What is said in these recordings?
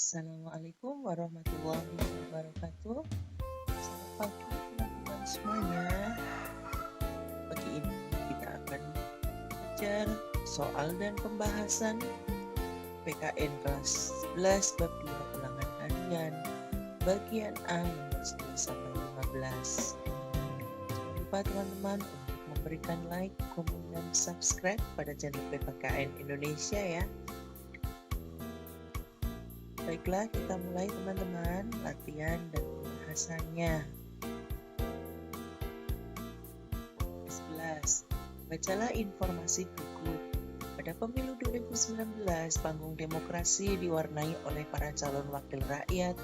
Assalamualaikum warahmatullahi wabarakatuh. Selamat pagi teman-teman semuanya. Pagi ini kita akan belajar soal dan pembahasan PKN kelas 11 bab 2 ulangan harian bagian A nomor 10 sampai 15. Jangan lupa teman-teman untuk memberikan like, komen, dan subscribe pada channel PKN Indonesia ya. Baiklah, kita mulai teman-teman latihan dan pembahasannya. 11. Bacalah informasi berikut. Pada pemilu 2019, panggung demokrasi diwarnai oleh para calon wakil rakyat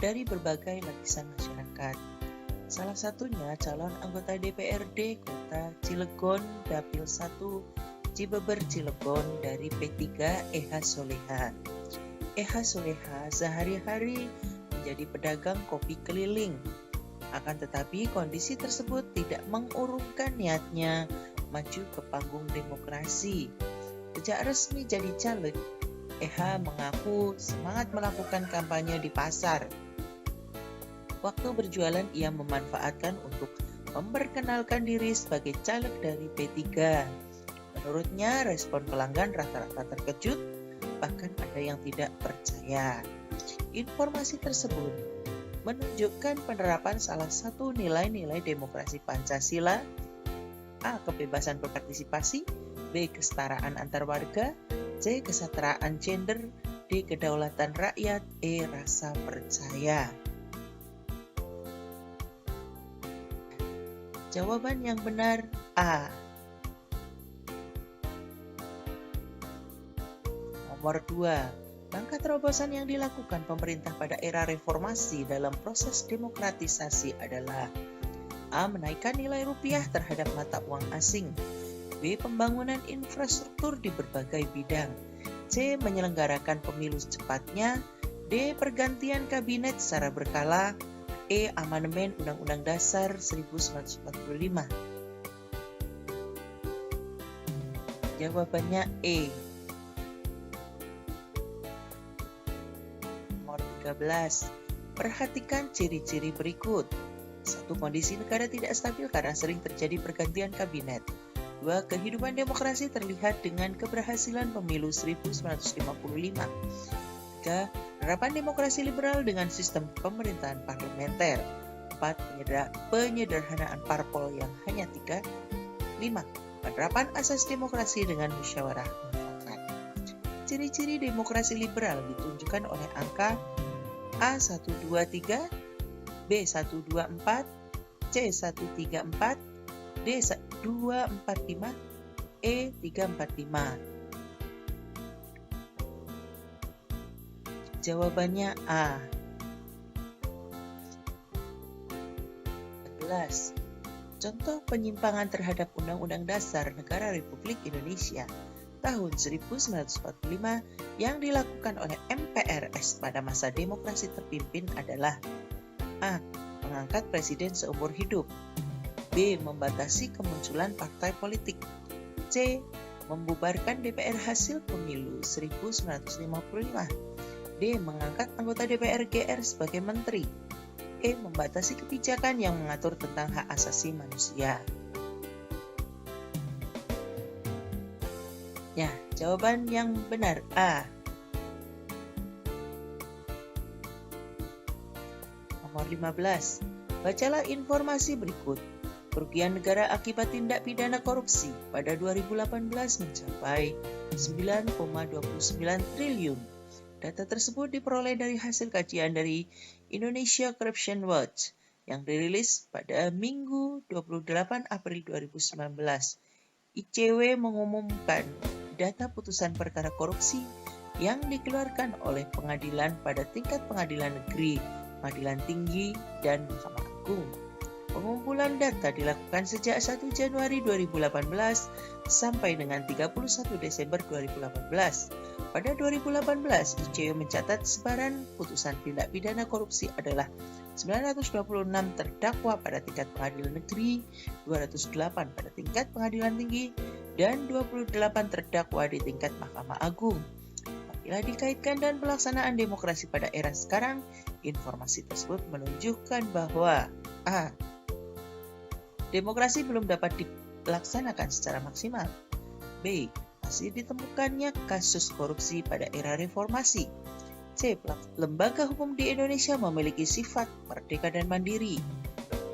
dari berbagai lapisan masyarakat. Salah satunya calon anggota DPRD Kota Cilegon Dapil 1 Cibeber Cilegon dari P3 Eha Soleha. Eha Soleha sehari-hari menjadi pedagang kopi keliling. Akan tetapi kondisi tersebut tidak mengurungkan niatnya maju ke panggung demokrasi. Sejak resmi jadi caleg, Eha mengaku semangat melakukan kampanye di pasar. Waktu berjualan ia memanfaatkan untuk memperkenalkan diri sebagai caleg dari P3. Menurutnya respon pelanggan rata-rata terkejut, bahkan ada yang tidak percaya. Informasi tersebut menunjukkan penerapan salah satu nilai-nilai demokrasi Pancasila: A. Kebebasan berpartisipasi, B. Kesetaraan antar warga, C. Kesetaraan gender, D. Kedaulatan rakyat, E. Rasa percaya. Jawaban yang benar A. Nomor 2. Langkah terobosan yang dilakukan pemerintah pada era reformasi dalam proses demokratisasi adalah: A. Menaikkan nilai rupiah terhadap mata uang asing, B. Pembangunan infrastruktur di berbagai bidang, C. Menyelenggarakan pemilu secepatnya, D. Pergantian kabinet secara berkala, E. Amandemen Undang-Undang Dasar 1945. Jawabannya E. 13. Perhatikan ciri-ciri berikut. 1. Kondisi negara tidak stabil karena sering terjadi pergantian kabinet. 2. Kehidupan demokrasi terlihat dengan keberhasilan pemilu 1955. 3. Penerapan demokrasi liberal dengan sistem pemerintahan parlementer. 4. Penyederhanaan parpol yang hanya 3. 5. Penerapan asas demokrasi dengan musyawarah mufakat. Ciri-ciri demokrasi liberal ditunjukkan oleh angka A123, B124, C134, D245, E345. Jawabannya A. 14. Contoh penyimpangan terhadap Undang-Undang Dasar Negara Republik Indonesia tahun 1945 yang dilakukan oleh MPRS pada masa demokrasi terpimpin adalah: A. Mengangkat presiden seumur hidup, B. Membatasi kemunculan partai politik, C. Membubarkan DPR hasil pemilu 1955, D. Mengangkat anggota DPR GR sebagai menteri, E. Membatasi kebijakan yang mengatur tentang hak asasi manusia. Ya, jawaban yang benar A. Nomor 15. Bacalah informasi berikut. Kerugian negara akibat tindak pidana korupsi pada 2018 mencapai 9,29 triliun. Data tersebut diperoleh dari hasil kajian dari Indonesia Corruption Watch yang dirilis pada Minggu 28 April 2019. ICW mengumumkan data putusan perkara korupsi yang dikeluarkan oleh pengadilan pada tingkat pengadilan negeri, pengadilan tinggi, dan Mahkamah Agung. Pengumpulan data dilakukan sejak 1 Januari 2018 sampai dengan 31 Desember 2018. Pada 2018, ICW mencatat sebaran putusan tindak pidana korupsi adalah 926 terdakwa pada tingkat pengadilan negeri, 208 pada tingkat pengadilan tinggi, dan 28 terdakwa di tingkat Mahkamah Agung. Bila dikaitkan dengan pelaksanaan demokrasi pada era sekarang, informasi tersebut menunjukkan bahwa A. Demokrasi belum dapat dilaksanakan secara maksimal. B. Masih ditemukannya kasus korupsi pada era reformasi. C. Lembaga hukum di Indonesia memiliki sifat merdeka dan mandiri.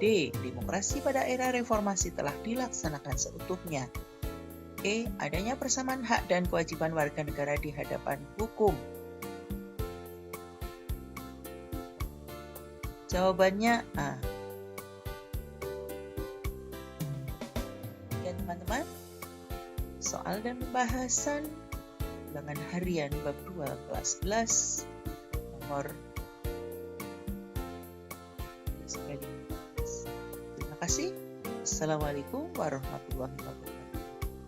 D. Demokrasi pada era reformasi telah dilaksanakan seutuhnya. E. Adanya persamaan hak dan kewajiban warga negara di hadapan hukum. Jawabannya A. Ya teman-teman, soal dan pembahasan ulangan harian bab 2 kelas 11 nomor 15. Terima kasih. Assalamualaikum warahmatullahi wabarakatuh.